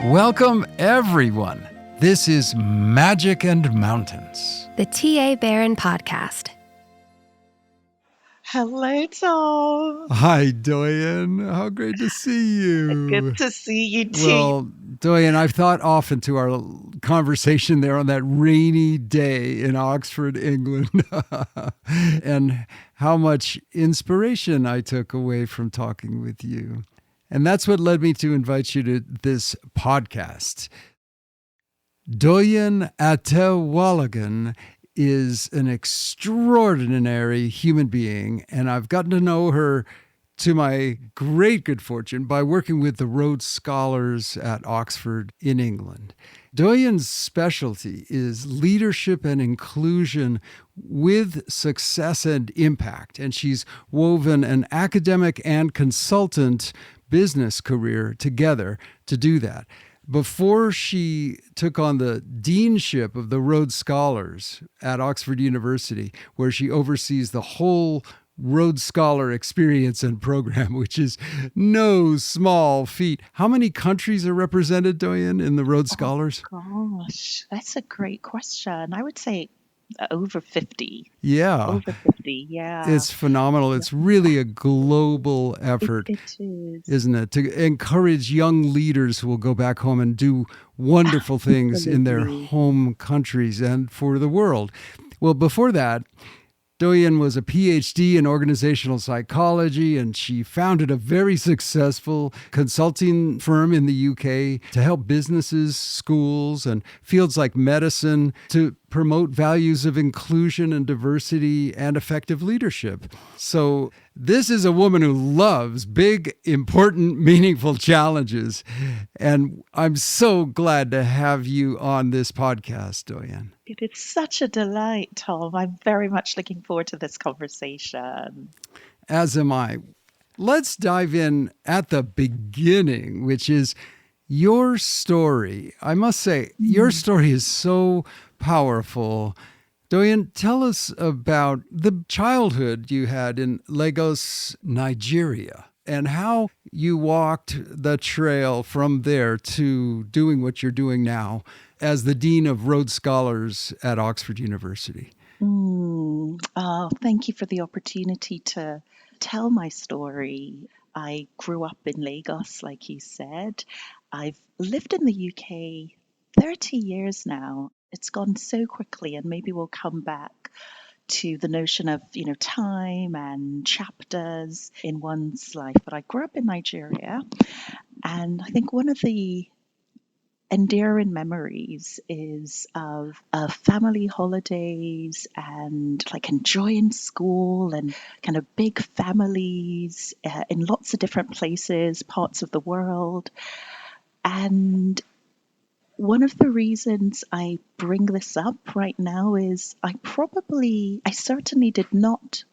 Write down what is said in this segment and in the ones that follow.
Welcome, everyone. This is Magic and Mountains, the T.A. Barron Podcast. Hello, Tom. Hi, Doyin. How great to see you. Good to see you too. Well, Doyin, I've thought often to our conversation there on that rainy day in Oxford, England, and how much inspiration I took away from talking with you. And that's what led me to invite you to this podcast. Doyin Atewologun is an extraordinary human being, and I've gotten to know her to my great good fortune by working with the Rhodes Scholars at Oxford in England. Doyin's specialty is leadership and inclusion with success and impact, and she's woven an academic and consultant business career together to do that. Before she took on the deanship of the Rhodes Scholars at Oxford University, where she oversees the whole Rhodes Scholar experience and program, which is no small feat. How many countries are represented, Doyin, in the Rhodes Scholars? Gosh, that's a great question. I would say over 50. Yeah. Over 50, yeah. It's phenomenal. It's really a global effort, It is. Isn't it? To encourage young leaders who will go back home and do wonderful things in their home countries and for the world. Well, before that, Doyin was a PhD in organizational psychology, and she founded a very successful consulting firm in the UK to help businesses, schools, and fields like medicine to promote values of inclusion and diversity and effective leadership. So this is a woman who loves big, important, meaningful challenges. And I'm so glad to have you on this podcast, Doyin. It is such a delight, Tom. I'm very much looking forward to this conversation. As am I. Let's dive in at the beginning, which is your story. I must say, your story is so powerful. Doyin, tell us about the childhood you had in Lagos, Nigeria, and how you walked the trail from there to doing what you're doing now as the Dean of Rhodes Scholars at Oxford University. Thank you for the opportunity to tell my story. I grew up in Lagos, like you said. I've lived in the UK 30 years now. It's gone so quickly, and maybe we'll come back to the notion of, time and chapters in one's life. But I grew up in Nigeria, and I think one of the endearing memories is of family holidays and like enjoying school and kind of big families in lots of different places, parts of the world. And one of the reasons I bring this up right now is I certainly did not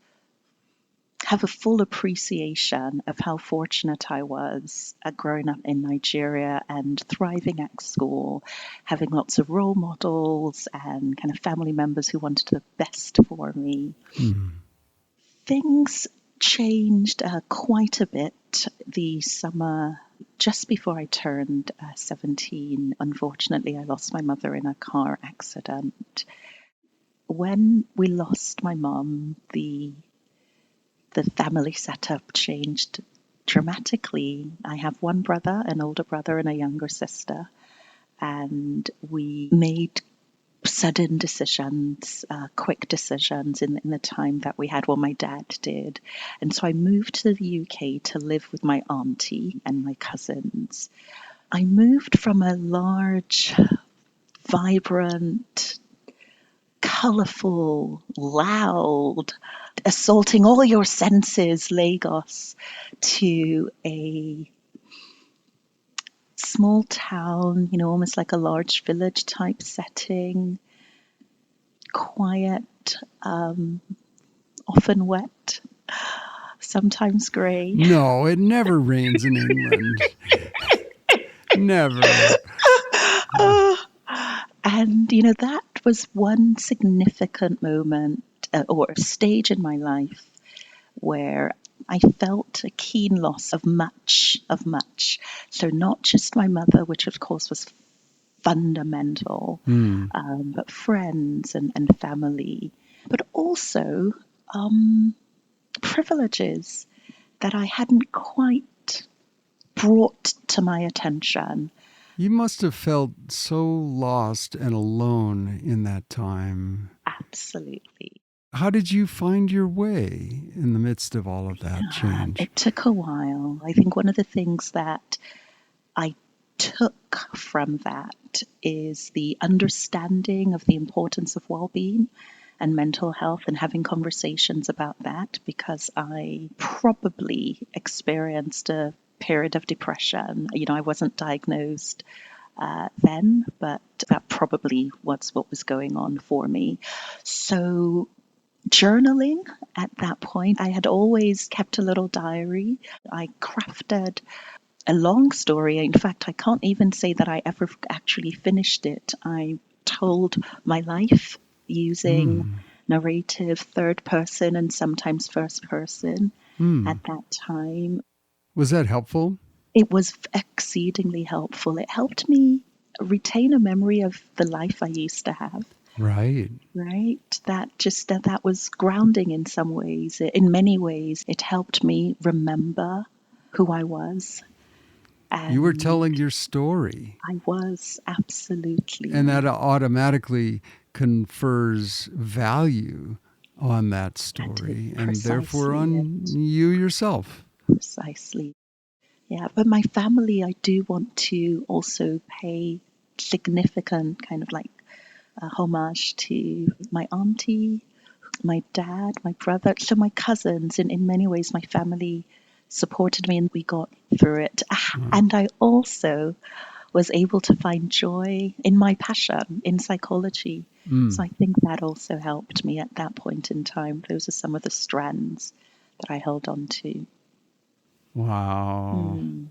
have a full appreciation of how fortunate I was at growing up in Nigeria and thriving at school, having lots of role models and kind of family members who wanted the best for me. Mm-hmm. Things changed quite a bit the summer just before I turned 17. Unfortunately, I lost my mother in a car accident. When we lost my mum, the family setup changed dramatically. I have one brother, an older brother, and a younger sister, and we made sudden decisions, quick decisions in the time that we had. Well, my dad did. And so I moved to the UK to live with my auntie and my cousins. I moved from a large, vibrant, colourful, loud, assaulting all your senses Lagos to a small town, almost like a large village type setting, quiet, often wet, sometimes grey. No, it never rains in England. Never. And, that was one significant moment or stage in my life where I felt a keen loss of much, of much. So not just my mother, which of course was fundamental, Hmm. but friends and family, but also privileges that I hadn't quite brought to my attention. You must have felt so lost and alone in that time. Absolutely. How did you find your way in the midst of all of that change? It took a while. I think one of the things that I took from that is the understanding of the importance of well-being and mental health and having conversations about that, because I probably experienced a period of depression. I wasn't diagnosed then, but that probably was what was going on for me. So journaling at that point, I had always kept a little diary. I crafted a long story. In fact, I can't even say that I ever actually finished it. I told my life using Hmm. narrative, third person, and sometimes first person Hmm. at that time. Was that helpful? It was exceedingly helpful. It helped me retain a memory of the life I used to have. Right. Right? That was grounding in some ways. In many ways, it helped me remember who I was. You were And telling your story, I was and absolutely that automatically confers value on that at it story and therefore precisely on it. you yourself. Precisely. Yeah. But my family, I do want to also pay significant kind of like homage to my auntie, my dad, my brother, so my cousins. In many ways, my family supported me and we got through it. Wow. And I also was able to find joy in my passion in psychology. So Mm. I think that also helped me at that point in time. Those are some of the strands that I held on to. Wow. Mm.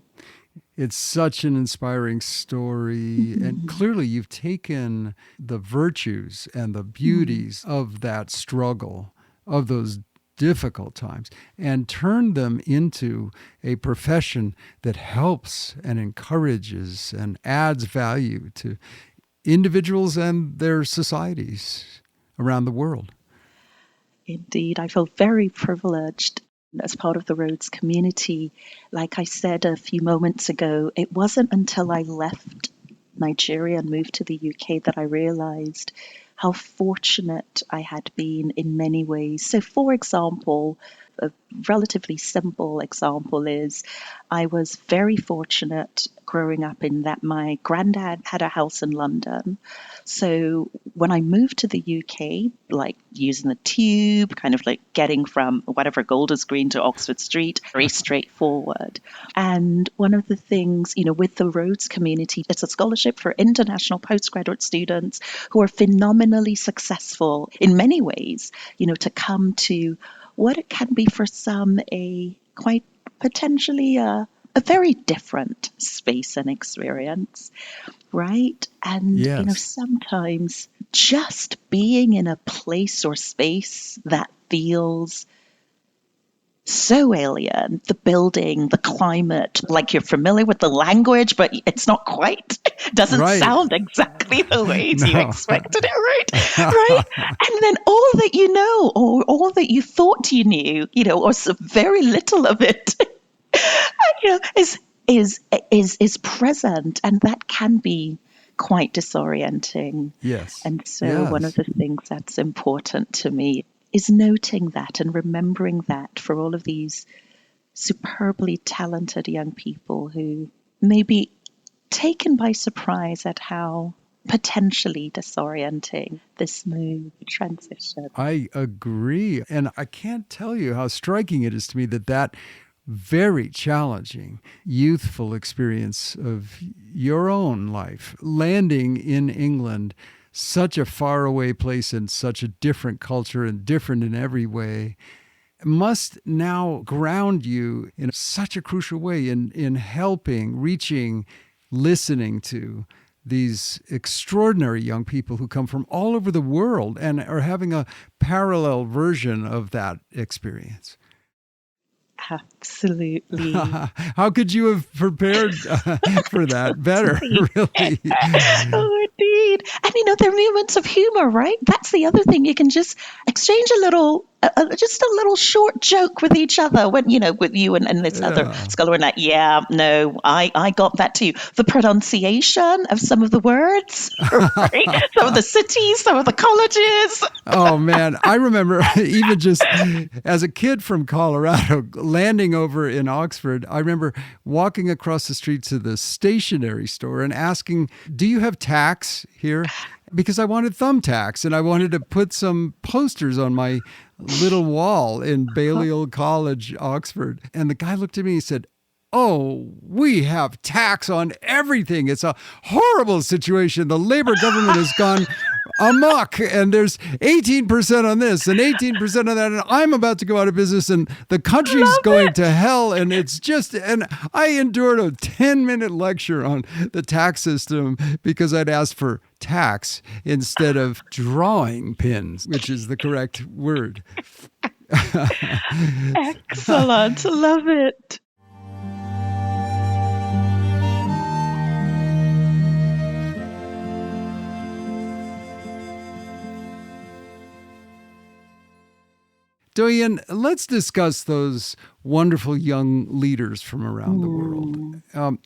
It's such an inspiring story. And Mhm. clearly, you've taken the virtues and the Mm. beauties of that struggle, of those difficult times, and turned them into a profession that helps and encourages and adds value to individuals and their societies around the world. Indeed, I feel very privileged as part of the Rhodes community. Like I said a few moments ago, it wasn't until I left Nigeria and moved to the UK that I realized how fortunate I had been in many ways. So, for example, a relatively simple example is I was very fortunate growing up in that my granddad had a house in London. So when I moved to the UK, like using the tube, kind of like getting from whatever Golders Green to Oxford Street, very straightforward. And one of the things, with the Rhodes community, it's a scholarship for international postgraduate students who are phenomenally successful in many ways, to come to what it can be for some a quite potentially a very different space and experience, right? And, Yes. sometimes just being in a place or space that feels so alien, the building, the climate, like you're familiar with the language, but it's not quite, doesn't Right. sound exactly the ways you No. expected it, right? Right? And then all that you know, or all that you thought you knew, or very little of it, is present, and that can be quite disorienting. Yes. And so one of Yes. the things that's important to me is noting that and remembering that for all of these superbly talented young people who may be taken by surprise at how potentially disorienting this move transition. I agree. And I can't tell you how striking it is to me that very challenging youthful experience of your own life, landing in England, such a faraway place and such a different culture and different in every way, must now ground you in such a crucial way in helping, reaching, listening to these extraordinary young people who come from all over the world and are having a parallel version of that experience. Absolutely. How could you have prepared for that better, really? Oh, indeed. And there are moments of humor, right? That's the other thing. You can just exchange just a little short joke with each other when, with you and this other Yeah. scholar and that, yeah, no, I got that too. The pronunciation of some of the words, right? Some of the cities, some of the colleges. Oh, man. I remember even just as a kid from Colorado landing over in Oxford, I remember walking across the street to the stationery store and asking, do you have tacks here? Because I wanted thumbtacks and I wanted to put some posters on my little wall in Balliol College, Oxford. And the guy looked at me and he said, oh, we have tax on everything. It's a horrible situation. The Labor government has gone amok, and there's 18% on this and 18% on that, and I'm about to go out of business, and the country's going to hell, and and I endured a 10-minute lecture on the tax system because I'd asked for tax instead of drawing pins, which is the correct word. Excellent. Love it. Doyin, let's discuss those wonderful young leaders from around the world.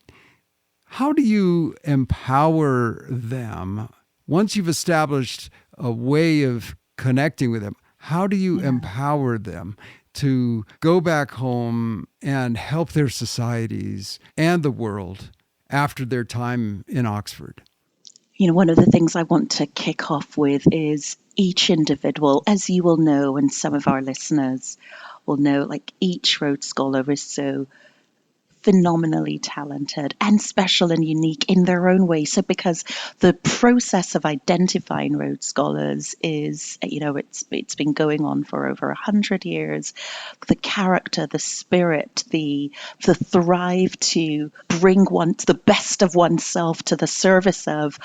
How do you empower them once you've established a way of connecting with them? How do you empower them to go back home and help their societies and the world after their time in Oxford? One of the things I want to kick off with is each individual, as you will know, and some of our listeners will know, like each Rhodes Scholar is so phenomenally talented and special and unique in their own way. So because the process of identifying Rhodes Scholars is, it's been going on for over 100 years. The character, the spirit, the thrive to bring the best of oneself to the service of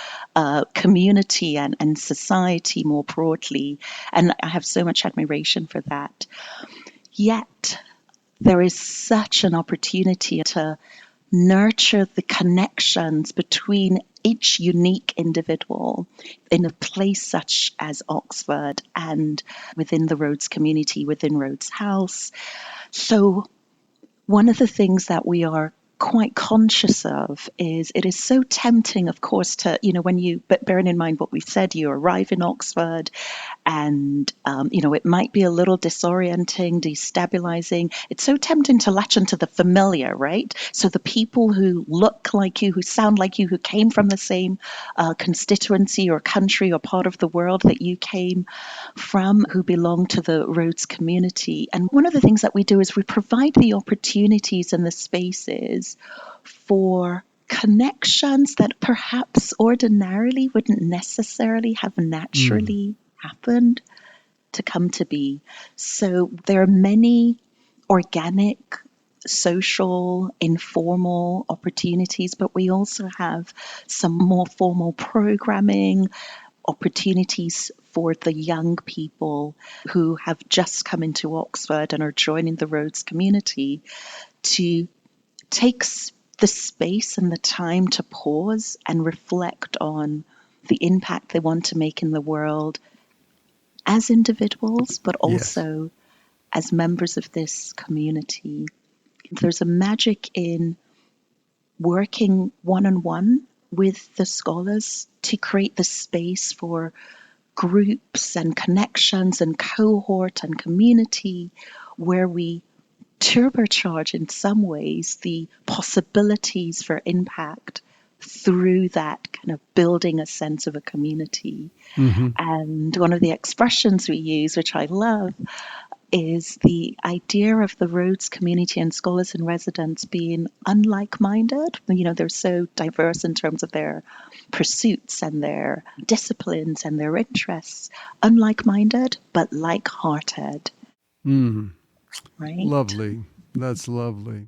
community and society more broadly. And I have so much admiration for that. Yet, there is such an opportunity to nurture the connections between each unique individual in a place such as Oxford and within the Rhodes community, within Rhodes House. So one of the things that we are quite conscious of is it is so tempting, of course, to, but bearing in mind what we've said, you arrive in Oxford and, it might be a little disorienting, destabilizing. It's so tempting to latch into the familiar, right? So the people who look like you, who sound like you, who came from the same constituency or country or part of the world that you came from, who belong to the Rhodes community. And one of the things that we do is we provide the opportunities and the spaces for connections that perhaps ordinarily wouldn't necessarily have naturally happened to come to be. So there are many organic, social, informal opportunities, but we also have some more formal programming, opportunities for the young people who have just come into Oxford and are joining the Rhodes community to take the space and the time to pause and reflect on the impact they want to make in the world as individuals, but also as members of this community. There's a magic in working one-on-one with the scholars to create the space for groups and connections and cohort and community where we turbocharge in some ways the possibilities for impact through that kind of building a sense of a community. And one of the expressions we use, which I love, is the idea of the Rhodes community and scholars and residents being unlike-minded. They're so diverse in terms of their pursuits and their disciplines and their interests. Unlike-minded, but like-hearted. Right? Lovely. That's lovely.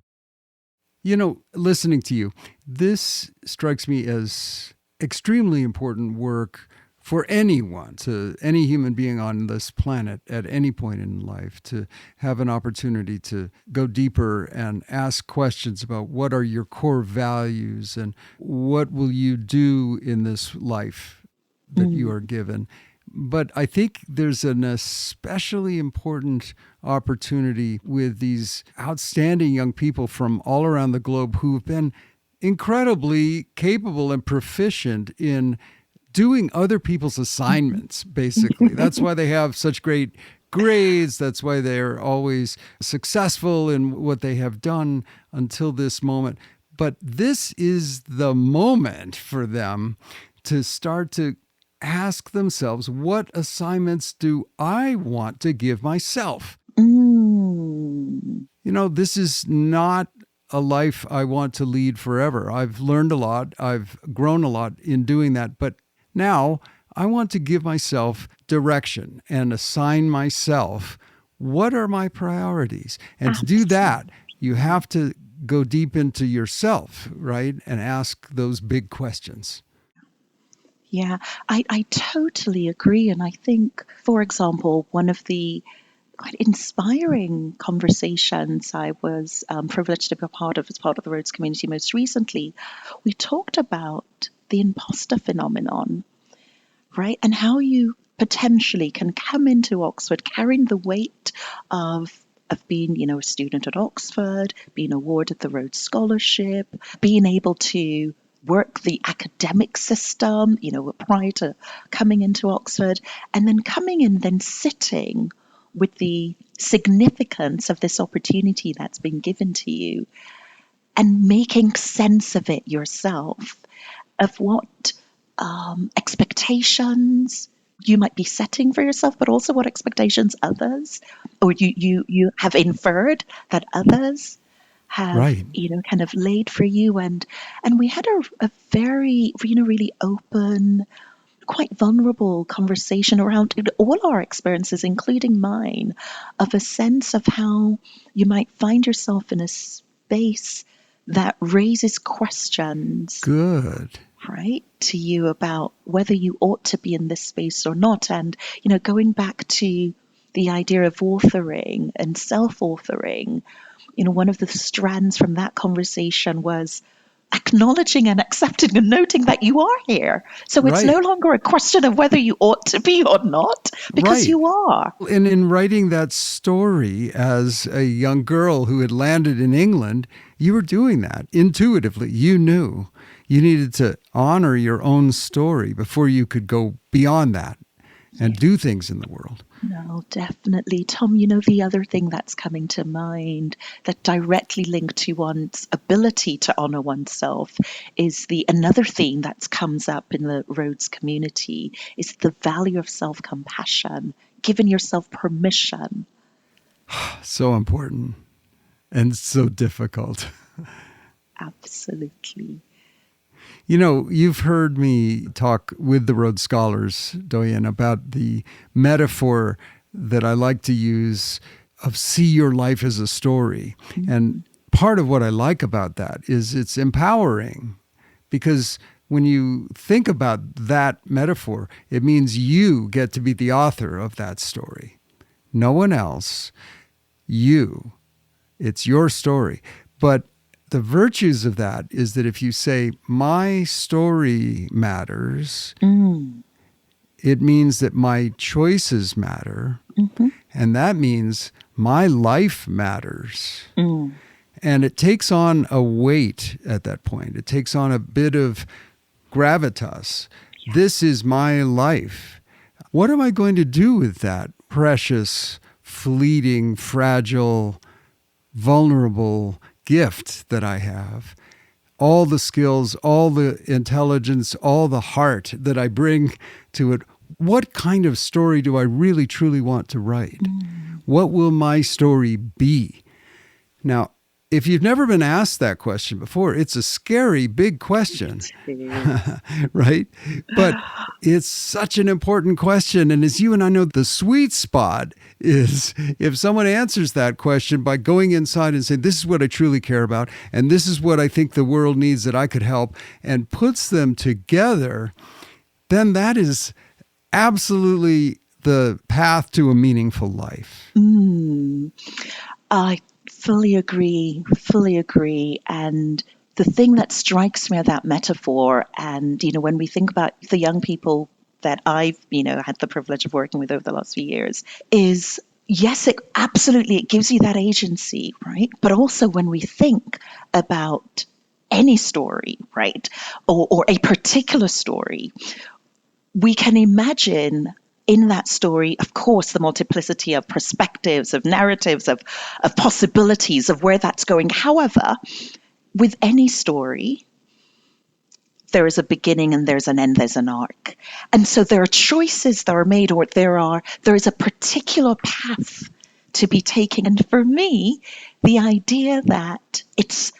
Listening to you, this strikes me as extremely important work for anyone, to any human being on this planet at any point in life, to have an opportunity to go deeper and ask questions about what are your core values and what will you do in this life that you are given. But I think there's an especially important opportunity with these outstanding young people from all around the globe who've been incredibly capable and proficient in doing other people's assignments, basically. That's why they have such great grades. That's why they're always successful in what they have done until this moment. But this is the moment for them to start to ask themselves, what assignments do I want to give myself? This is not a life I want to lead forever. I've learned a lot. I've grown a lot in doing that. But now I want to give myself direction and assign myself what are my priorities. And to do that, you have to go deep into yourself, right? And ask those big questions. Yeah, I totally agree. And I think, for example, one of the quite inspiring conversations I was privileged to be a part of as part of the Rhodes community most recently, we talked about the imposter phenomenon, right? And how you potentially can come into Oxford carrying the weight of being, a student at Oxford, being awarded the Rhodes Scholarship, being able to work the academic system, prior to coming into Oxford, and then coming in, then sitting with the significance of this opportunity that's been given to you and making sense of it yourself, of what expectations you might be setting for yourself, but also what expectations others, or you have inferred that others have, right, kind of laid for you. And we had a very, really open, quite vulnerable conversation around all our experiences, including mine, of a sense of how you might find yourself in a space that raises questions. Good. Right, to you about whether you ought to be in this space or not. And, going back to the idea of authoring and self-authoring, one of the strands from that conversation was acknowledging and accepting and noting that you are here. So it's no longer a question of whether you ought to be or not, because you are. And in writing that story as a young girl who had landed in England, you were doing that intuitively. You knew you needed to honor your own story before you could go beyond that and do things in the world. No, definitely. Tom, the other thing that's coming to mind that directly linked to one's ability to honor oneself is another theme that comes up in the Rhodes community is the value of self-compassion, giving yourself permission. So important and so difficult. Absolutely. You've heard me talk with the Rhodes Scholars, Doyin, about the metaphor that I like to use of see your life as a story. Mm-hmm. And part of what I like about that is it's empowering, because when you think about that metaphor, it means you get to be the author of that story. No one else. You. It's your story. But the virtues of that is that if you say, my story matters, it means that my choices matter. Mm-hmm. And that means my life matters. And it takes on a weight at that point. It takes on a bit of gravitas. Yeah. This is my life. What am I going to do with that precious, fleeting, fragile, vulnerable gift that I have? All the skills, all the intelligence, all the heart that I bring to it. What kind of story do I really, truly want to write? What will my story be? Now, if you've never been asked that question before, it's a scary, big question, right? But it's such an important question. And as you and I know, the sweet spot is if someone answers that question by going inside and saying, this is what I truly care about, and this is what I think the world needs that I could help, and puts them together, then that is absolutely the path to a meaningful life. I fully agree, fully agree. And the thing that strikes me of that metaphor, and, when we think about the young people that I've, had the privilege of working with over the last few years, is yes, it gives you that agency, right? But also when we think about any story, right, or a particular story, we can imagine in that story, of course, the multiplicity of perspectives, of narratives, of possibilities of where that's going. However, with any story, there is a beginning and there's an end, there's an arc. And so there are choices that are made, or there is a particular path to be taken. And for me, the idea that it's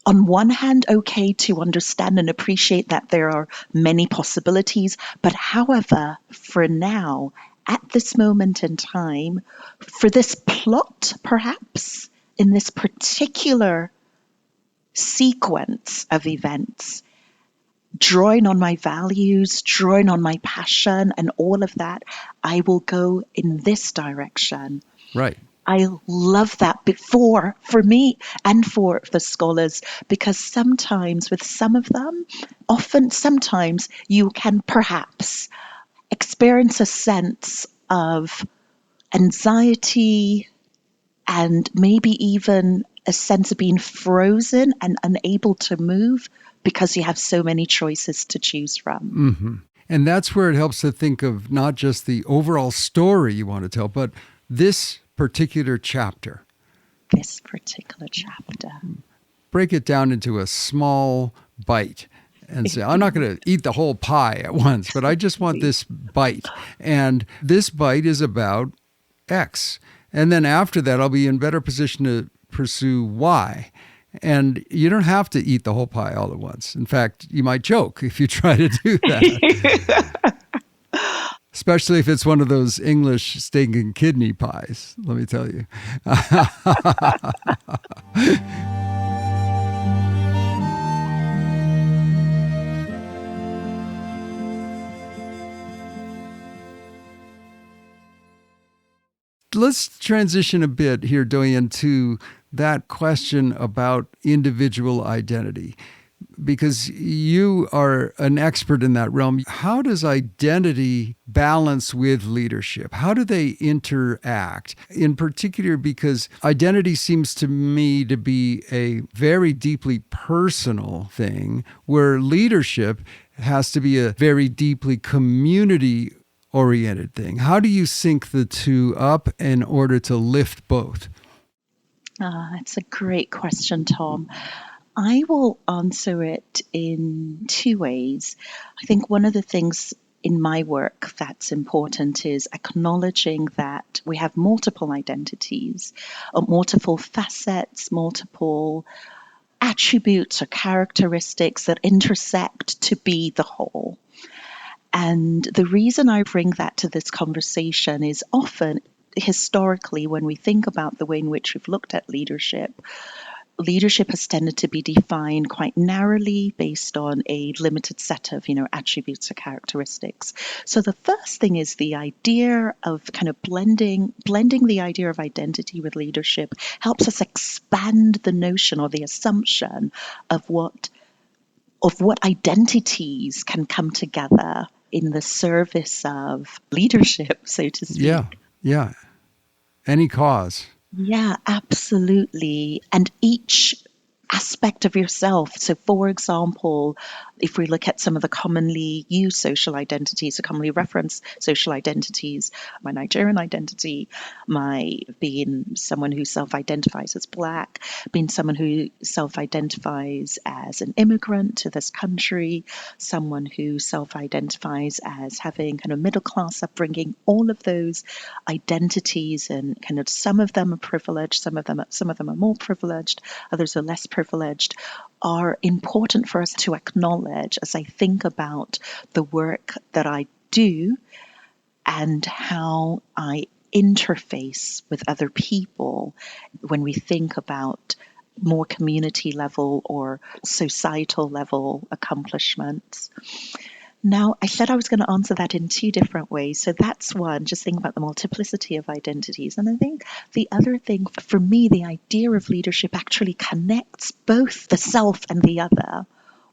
on one hand, okay to understand and appreciate that there are many possibilities, but however, for now, at this moment in time, for this plot, perhaps, in this particular sequence of events, drawing on my values, drawing on my passion, and all of that, I will go in this direction. Right. I love that before for me and for the scholars, because sometimes with some of them, sometimes you can perhaps experience a sense of anxiety and maybe even a sense of being frozen and unable to move because you have so many choices to choose from. And that's where it helps to think of not just the overall story you want to tell, but this particular chapter. This particular chapter. Break it down into a small bite and say, I'm not going to eat the whole pie at once, but I just want this bite. And this bite is about X. And then after that, I'll be in better position to pursue Y. And you don't have to eat the whole pie all at once. In fact, you might choke if you try to do that. Especially if it's one of those English steak and kidney pies, let me tell you. Let's transition a bit here, Doyin, to that question about individual identity, because you are an expert in that realm. How does identity balance with leadership? How do they interact? In particular, because identity seems to me to be a very deeply personal thing, where leadership has to be a very deeply community-oriented thing. How do you sync the two up in order to lift both? That's a great question, Tom. I will answer it in two ways. I think one of the things in my work that's important is acknowledging that we have multiple identities, multiple facets, multiple attributes or characteristics that intersect to be the whole. And the reason I bring that to this conversation is often, historically, when we think about the way in which we've looked at leadership has tended to be defined quite narrowly based on a limited set of, attributes or characteristics. So the first thing is the idea of kind of blending the idea of identity with leadership helps us expand the notion or the assumption of what identities can come together in the service of leadership, so to speak. Yeah. Any cause. Yeah, absolutely. And each aspect of yourself. So, for example, if we look at some of the commonly used social identities, the commonly referenced social identities, my Nigerian identity, my being someone who self-identifies as Black, being someone who self-identifies as an immigrant to this country, someone who self-identifies as having kind of middle-class upbringing, all of those identities, and kind of some of them are privileged, some of them are more privileged, others are less privileged, are important for us to acknowledge as I think about the work that I do and how I interface with other people when we think about more community level or societal level accomplishments. Now, I said I was going to answer that in two different ways. So that's one, just think about the multiplicity of identities. And I think the other thing, for me, the idea of leadership actually connects both the self and the other,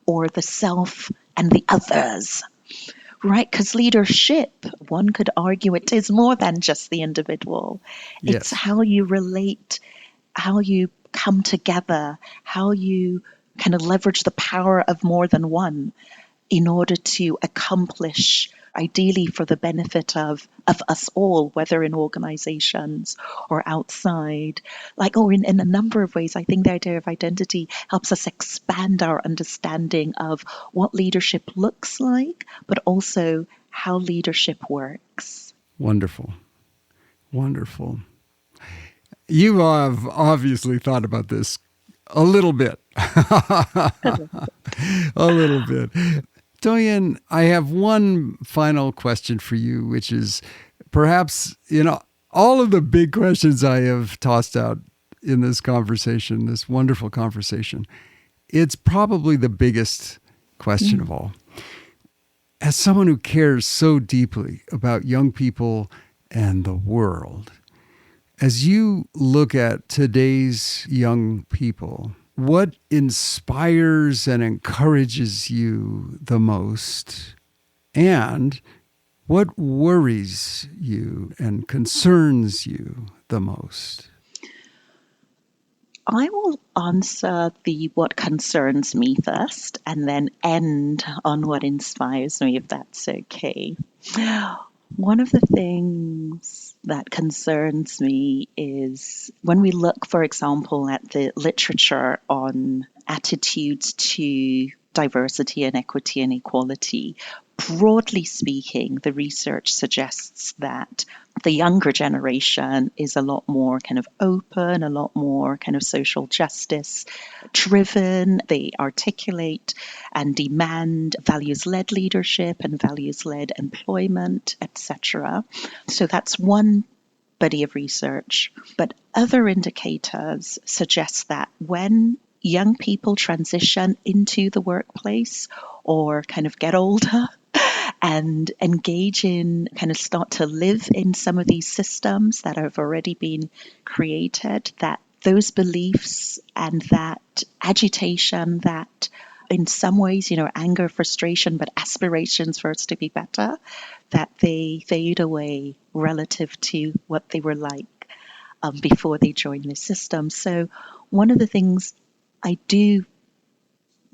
or the self and the others, right? Because leadership, one could argue, it is more than just the individual. It's Yes. how you relate, how you come together, how you kind of leverage the power of more than one in order to accomplish, ideally for the benefit of us all, whether in organizations or outside, or in a number of ways. I think the idea of identity helps us expand our understanding of what leadership looks like, but also how leadership works. Wonderful. Wonderful. You have obviously thought about this a little bit. A little bit. Doyin, I have one final question for you, which is perhaps, all of the big questions I have tossed out in this conversation, this wonderful conversation, it's probably the biggest question of all. As someone who cares so deeply about young people and the world, as you look at today's young people, what inspires and encourages you the most? And what worries you and concerns you the most? I will answer the what concerns me first and then end on what inspires me, if that's okay. One of the things that concerns me is when we look, for example, at the literature on attitudes to diversity and equity and equality. Broadly speaking, the research suggests that the younger generation is a lot more kind of open, a lot more kind of social justice driven. They articulate and demand values-led leadership and values-led employment, etc. So that's one body of research. But other indicators suggest that when young people transition into the workplace or kind of get older and engage in, kind of start to live in some of these systems that have already been created, that those beliefs and that agitation, that in some ways, anger, frustration, but aspirations for us to be better, that they fade away relative to what they were like before they joined the system. So one of the things I do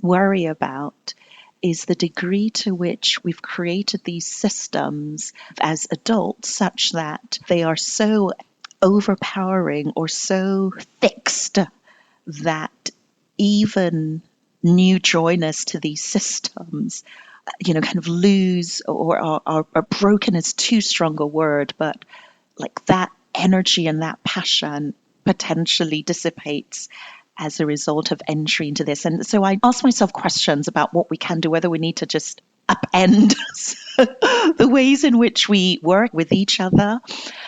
worry about is the degree to which we've created these systems as adults such that they are so overpowering or so fixed that even new joiners to these systems, kind of lose or are broken is too strong a word, but like that energy and that passion potentially dissipates as a result of entry into this. And so I ask myself questions about what we can do, whether we need to just upend the ways in which we work with each other.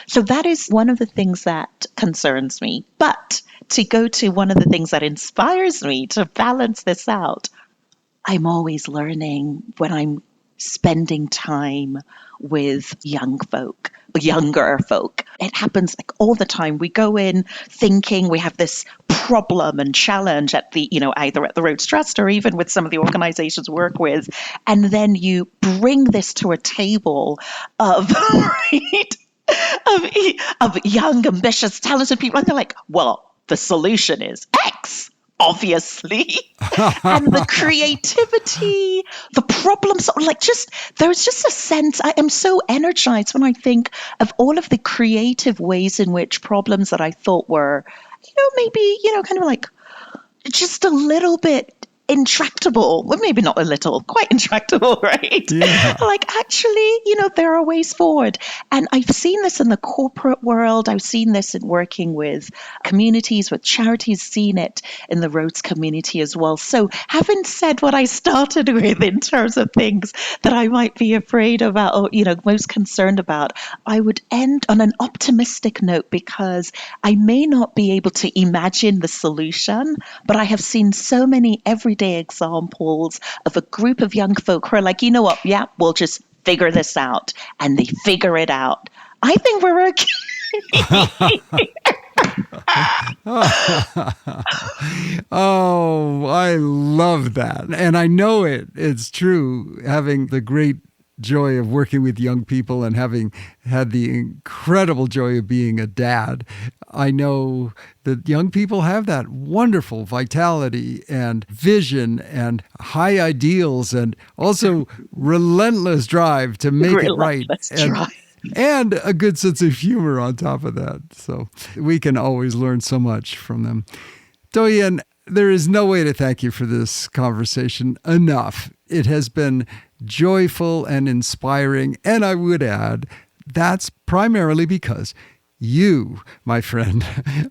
So that is one of the things that concerns me. But to go to one of the things that inspires me to balance this out, I'm always learning when I'm spending time with younger folk. It happens like all the time. We go in thinking we have this problem and challenge at the, either at the Rhodes Trust or even with some of the organizations we work with. And then you bring this to a table of, right, of young, ambitious, talented people. And they're like, well, the solution is X. Obviously, and the creativity, the problems, there's just a sense. I am so energized when I think of all of the creative ways in which problems that I thought were, maybe, kind of like just a little bit intractable. Well, maybe not a little, quite intractable, right? Yeah. Actually, there are ways forward. And I've seen this in the corporate world. I've seen this in working with communities, with charities, seen it in the Rhodes community as well. So having said what I started with in terms of things that I might be afraid about or, most concerned about, I would end on an optimistic note because I may not be able to imagine the solution, but I have seen so many everyday everyday examples of a group of young folk who are like, you know what? Yeah, we'll just figure this out. And they figure it out. I think we're okay. Oh, I love that. And I know it's true, having the great joy of working with young people and having had the incredible joy of being a dad. I know that young people have that wonderful vitality and vision and high ideals and also relentless drive to make it right. And a good sense of humor on top of that. So we can always learn so much from them. Doyin, there is no way to thank you for this conversation enough. It has been joyful and inspiring. And I would add, that's primarily because you, my friend,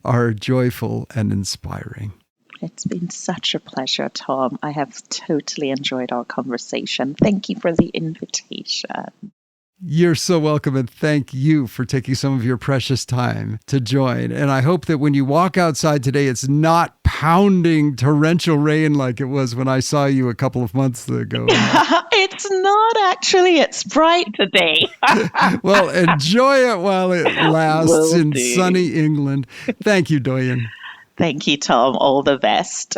are joyful and inspiring. It's been such a pleasure, Tom. I have totally enjoyed our conversation. Thank you for the invitation. You're so welcome, and thank you for taking some of your precious time to join. And I hope that when you walk outside today, it's not pounding torrential rain like it was when I saw you a couple of months ago. It's not actually. It's bright today. Well, enjoy it while it lasts in sunny England. Thank you, Doyin. Thank you, Tom. All the best.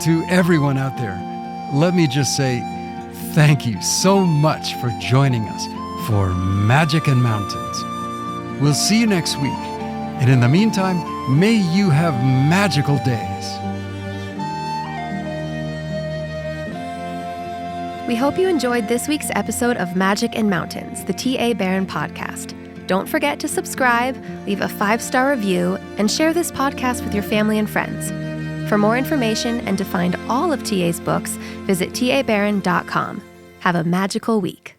To everyone out there, let me just say thank you so much for joining us for Magic and Mountains. We'll see you next week. And in the meantime, may you have magical days. We hope you enjoyed this week's episode of Magic and Mountains, the T.A. Barron podcast. Don't forget to subscribe, leave a 5-star review, and share this podcast with your family and friends. For more information and to find all of TA's books, visit tabarron.com. Have a magical week.